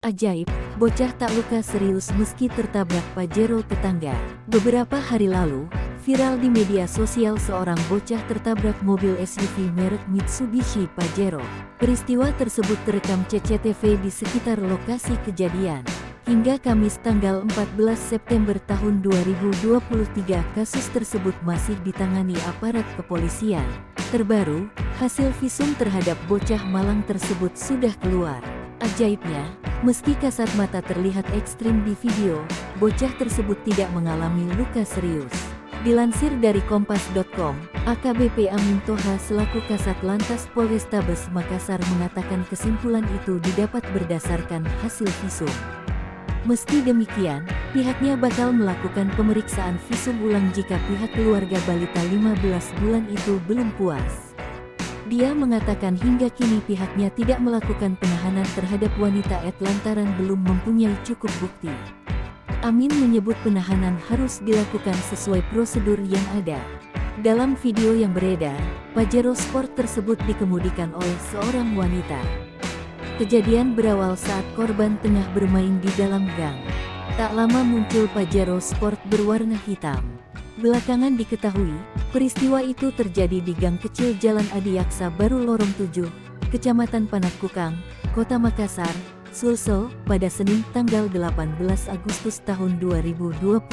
Ajaib, bocah tak luka serius meski tertabrak Pajero tetangga. Beberapa hari lalu, viral di media sosial seorang bocah tertabrak mobil SUV merek Mitsubishi Pajero. Peristiwa tersebut terekam CCTV di sekitar lokasi kejadian. Hingga Kamis tanggal 14 September tahun 2023 kasus tersebut masih ditangani aparat kepolisian. Terbaru, hasil visum terhadap bocah malang tersebut sudah keluar. Ajaibnya, meski kasat mata terlihat ekstrim di video, bocah tersebut tidak mengalami luka serius. Dilansir dari kompas.com, AKBP Amin Toha selaku Kasat Lantas Polrestabes Makassar mengatakan kesimpulan itu didapat berdasarkan hasil visum. Meski demikian, pihaknya bakal melakukan pemeriksaan visum ulang jika pihak keluarga balita 15 bulan itu belum puas. Dia mengatakan hingga kini pihaknya tidak melakukan penahanan terhadap wanita lantaran belum mempunyai cukup bukti. Amin menyebut penahanan harus dilakukan sesuai prosedur yang ada. Dalam video yang beredar, Pajero Sport tersebut dikemudikan oleh seorang wanita. Kejadian berawal saat korban tengah bermain di dalam gang. Tak lama muncul Pajero Sport berwarna hitam. Belakangan diketahui, peristiwa itu terjadi di gang kecil Jalan Adiaksa Baru Lorong 7, Kecamatan Panakukang, Kota Makassar, Sulsel, pada Senin tanggal 18 Agustus tahun 2023.